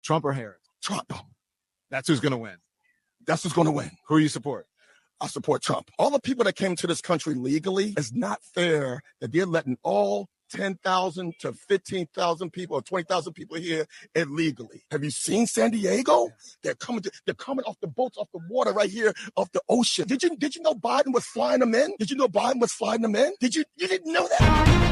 Trump or Harris? Trump. That's who's going to win. That's who's going to win. Who you support? I support Trump. All the people that came to this country legally, it's not fair that they're letting all 10,000 to 15,000 people or 20,000 people here illegally. Have you seen San Diego? They're coming off the boats, off the water right here, off the ocean. Did you know Biden was flying them in? Did you know Biden was flying them in? You didn't know that?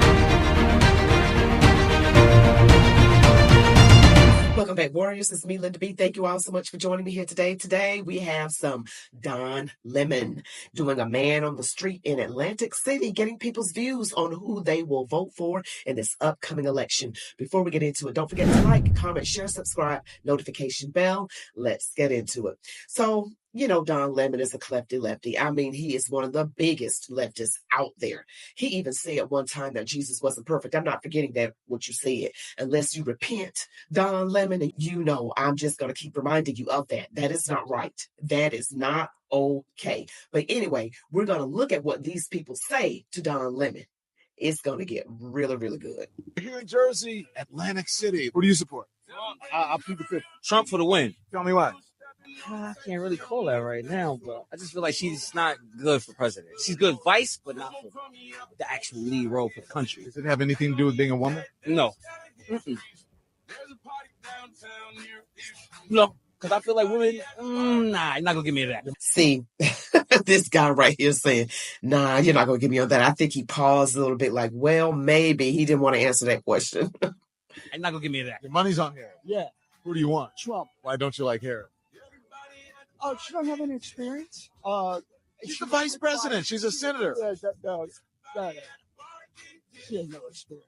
Welcome back, Warriors. It's me, Linda B. Thank you all so much for joining me here today. Today, we have some Don Lemon doing a man on the street in Atlantic City, getting people's views on who they will vote for in this upcoming election. Before we get into it, don't forget to like, comment, share, subscribe, notification bell. Let's get into it. So, you know, Don Lemon is a lefty. I mean, he is one of the biggest leftists out there. He even said at one time that Jesus wasn't perfect. I'm not forgetting that what you said. Unless you repent, Don Lemon, and you know, I'm just going to keep reminding you of that. That is not right. That is not okay. But anyway, we're going to look at what these people say to Don Lemon. It's going to get really, really good. Here in Jersey, Atlantic City. Who do you support? I'll plead the fifth. Trump for the win. Tell me why. I can't really call that right now, but I just feel like she's not good for president. She's good vice, but not for the actual lead role for the country. Does it have anything to do with being a woman? No. No, because I feel like women, nah, you're not going to give me that. See, this guy right here saying, nah, you're not going to give me on that. I think he paused a little bit like, well, maybe he didn't want to answer that question. You're not going to give me that. Your money's on Harris. Yeah, Who do you want? Trump. Why don't you like Harris? Oh, she don't have any experience. She's the vice president. She's a senator. No. She has no experience.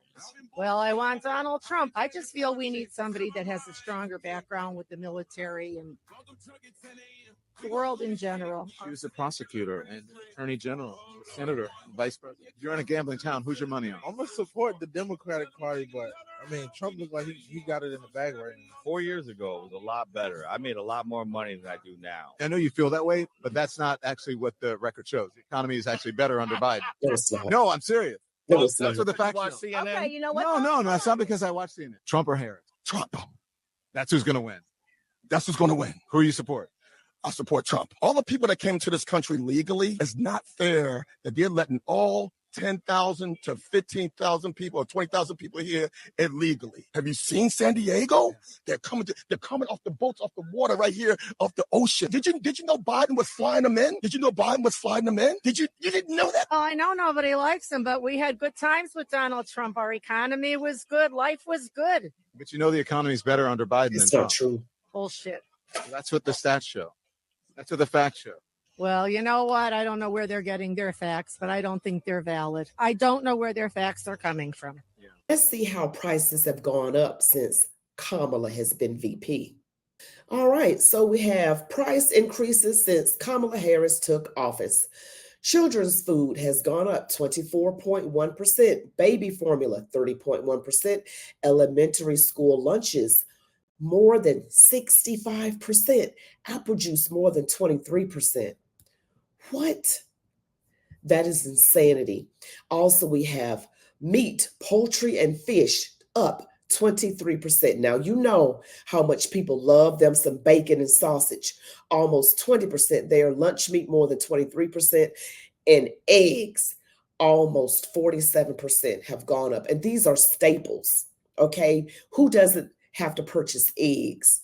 Well, I want Donald Trump. I just feel we need somebody that has a stronger background with the military and the world in general. She was a prosecutor and attorney general, senator, vice president. If you're in a gambling town, who's your money on? I'm going to support the Democratic Party, but, I mean, Trump looks like he got it in the bag right now. 4 years ago, it was a lot better. I made a lot more money than I do now. I know you feel that way, but that's not actually what the record shows. The economy is actually better under Biden. No, I'm serious. That's what the facts show. Okay, you know what? No, that's not because I watched CNN. Trump or Harris? Trump. That's who's going to win. That's who's going to win. Who you support? I support Trump. All the people that came to this country legally, it's not fair that they're letting all 10,000 to 15,000 people or 20,000 people here illegally. Have you seen San Diego? They're coming off the boats, off the water right here, off the ocean. Did you know Biden was flying them in? Did you know Biden was flying them in? You didn't know that? Oh, I know nobody likes him, but we had good times with Donald Trump. Our economy was good. Life was good. But you know the economy is better under Biden It's than not Trump. true. Bullshit. That's what the stats show. That's what the facts show. Well, you know what? I don't know where they're getting their facts, but I don't think they're valid. I don't know where their facts are coming from. Let's see how prices have gone up since Kamala has been VP. All right, so we have price increases since Kamala Harris took office. Children's food has gone up 24.1%, baby formula 30.1%, elementary school lunches more than 65%, apple juice more than 23%. What? That is insanity. Also, we have meat, poultry, and fish up 23%. Now, you know how much people love them some bacon and sausage. Almost 20% there. Lunch meat more than 23%. And eggs, almost 47% have gone up. And these are staples, okay? Who doesn't have to purchase eggs?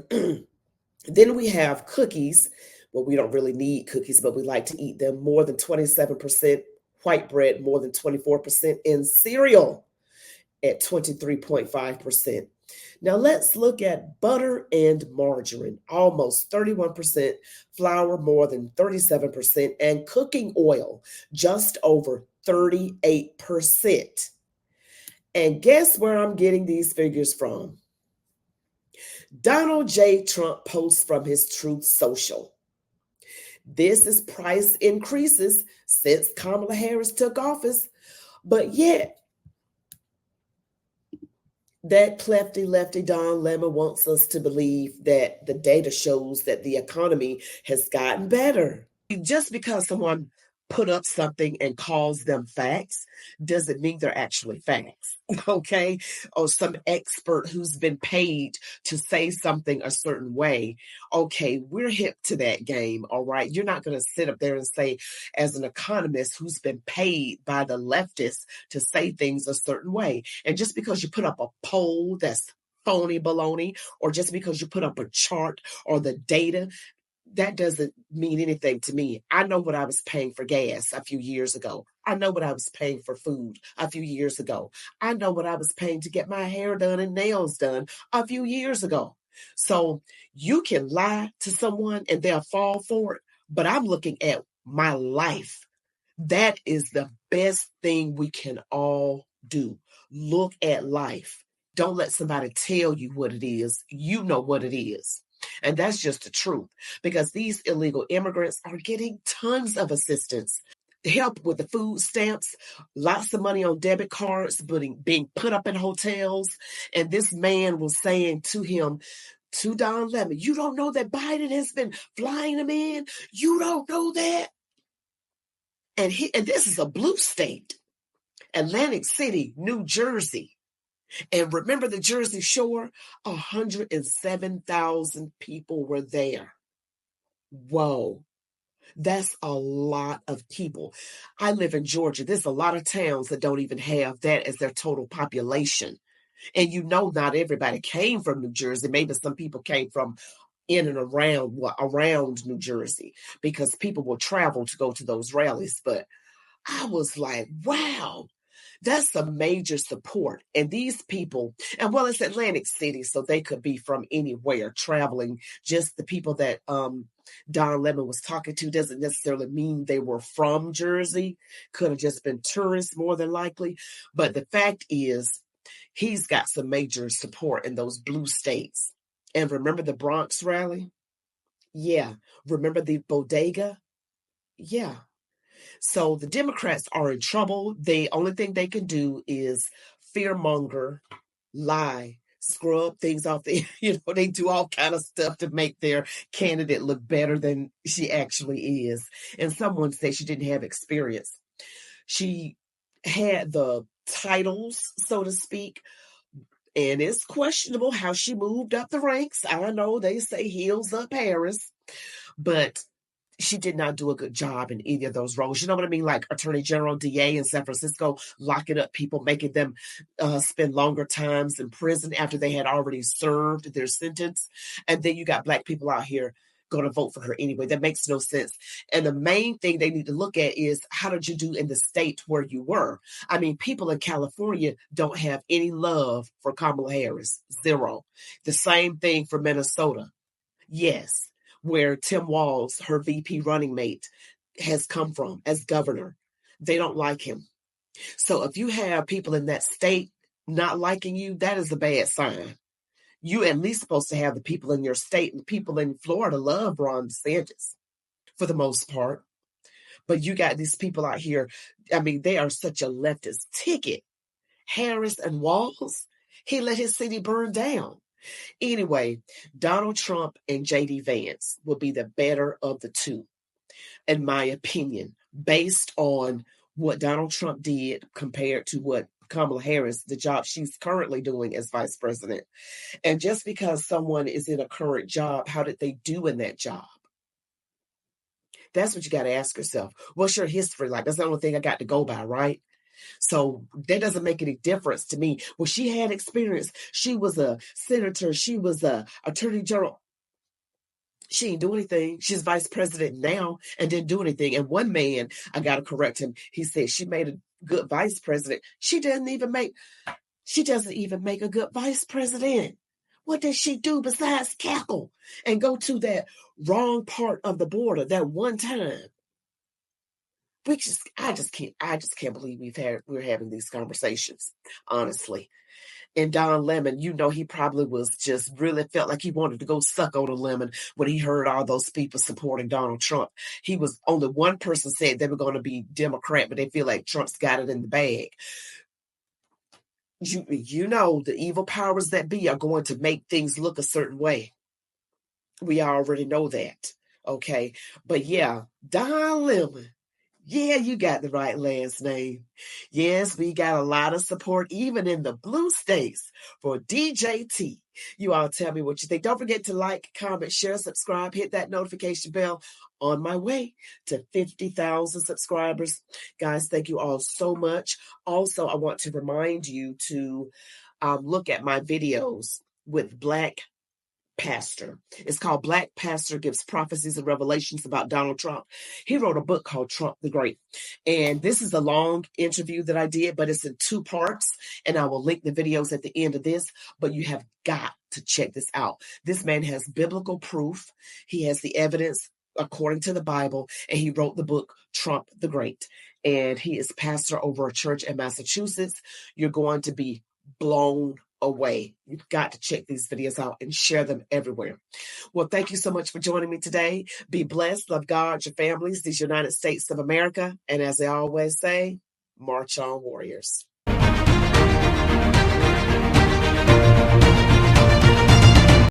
Then we have cookies. Well, we don't really need cookies, but we like to eat them. More than 27%, white bread more than 24%, and cereal at 23.5%. Now let's look at butter and margarine, almost 31%, flour more than 37%, and cooking oil just over 38%. And guess where I'm getting these figures from? Donald J. Trump posts from his Truth Social. This is price increases since Kamala Harris took office, but yet that lefty Don Lemon wants us to believe that the data shows that the economy has gotten better. Just because someone put up something and calls them facts doesn't mean they're actually facts, okay? Or some expert who's been paid to say something a certain way. Okay, we're hip to that game, all right? You're not going to sit up there and say, as an economist who's been paid by the leftists to say things a certain way. And just because you put up a poll that's phony baloney, or just because you put up a chart or the data, that doesn't mean anything to me. I know what I was paying for gas a few years ago. I know what I was paying for food a few years ago. I know what I was paying to get my hair done and nails done a few years ago. So you can lie to someone and they'll fall for it, but I'm looking at my life. That is the best thing we can all do. Look at life. Don't let somebody tell you what it is. You know what it is. And that's just the truth, because these illegal immigrants are getting tons of assistance, help with the food stamps, lots of money on debit cards, being put up in hotels. And this man was saying to Don Lemon, you don't know that Biden has been flying them in? You don't know that? And this is a blue state, Atlantic City, New Jersey. And remember the Jersey Shore? 107,000 people were there. Whoa, that's a lot of people. I live in Georgia. There's a lot of towns that don't even have that as their total population. And not everybody came from New Jersey. Maybe some people came from in and around New Jersey, because people will travel to go to those rallies. But I was like, wow. That's a major support. And these people, it's Atlantic City, so they could be from anywhere traveling. Just the people that Don Lemon was talking to doesn't necessarily mean they were from Jersey. Could have just been tourists more than likely. But the fact is, he's got some major support in those blue states. And remember the Bronx rally? Yeah. Remember the bodega? Yeah. So the Democrats are in trouble. The only thing they can do is fearmonger, lie, scrub things off. They do all kind of stuff to make their candidate look better than she actually is. And someone said she didn't have experience. She had the titles, so to speak, and it's questionable how she moved up the ranks. I know they say heels up Harris, but she did not do a good job in either of those roles. You know what I mean? Like Attorney General, DA in San Francisco, locking up people, making them spend longer times in prison after they had already served their sentence. And then you got Black people out here going to vote for her anyway. That makes no sense. And the main thing they need to look at is, how did you do in the state where you were? I mean, people in California don't have any love for Kamala Harris. Zero. The same thing for Minnesota. Yes. Where Tim Walz, her VP running mate, has come from as governor. They don't like him. So if you have people in that state not liking you, that is a bad sign. You at least supposed to have the people in your state, and people in Florida love Ron DeSantis for the most part. But you got these people out here, I mean, they are such a leftist ticket. Harris and Walz, he let his city burn down. Anyway, Donald Trump and J.D. Vance will be the better of the two, in my opinion, based on what Donald Trump did compared to what Kamala Harris, the job she's currently doing as vice president. And just because someone is in a current job, how did they do in that job? That's what you got to ask yourself. What's your history like? That's the only thing I got to go by, right? So that doesn't make any difference to me. Well, she had experience. She was a senator. She was a attorney general. She didn't do anything. She's vice president now and didn't do anything. And one man, I got to correct him. He said she made a good vice president. She doesn't even make a good vice president. What does she do besides cackle and go to that wrong part of the border that one time? I just can't believe we're having these conversations, honestly. And Don Lemon, he probably was just really felt like he wanted to go suck on a lemon when he heard all those people supporting Donald Trump. He was only one person said they were going to be Democrat, but they feel like Trump's got it in the bag. The evil powers that be are going to make things look a certain way. We already know that. Okay. But yeah, Don Lemon, Yeah, you got the right last name. Yes, we got a lot of support, even in the blue states, for DJT. You all tell me what you think. Don't forget to like, comment, share, subscribe, hit that notification bell. On my way to 50,000 subscribers. Guys, thank you all so much. Also, I want to remind you to look at my videos with Black Pastor. It's called Black Pastor Gives Prophecies and Revelations about Donald Trump. He wrote a book called Trump the Great. And this is a long interview that I did, but it's in 2 parts. And I will link the videos at the end of this. But you have got to check this out. This man has biblical proof. He has the evidence according to the Bible. And he wrote the book Trump the Great. And he is pastor over a church in Massachusetts. You're going to be blown away. You've got to check these videos out and share them everywhere. Well, thank you so much for joining me today. Be blessed, love God, your families, these United States of America. And as I always say, march on, warriors.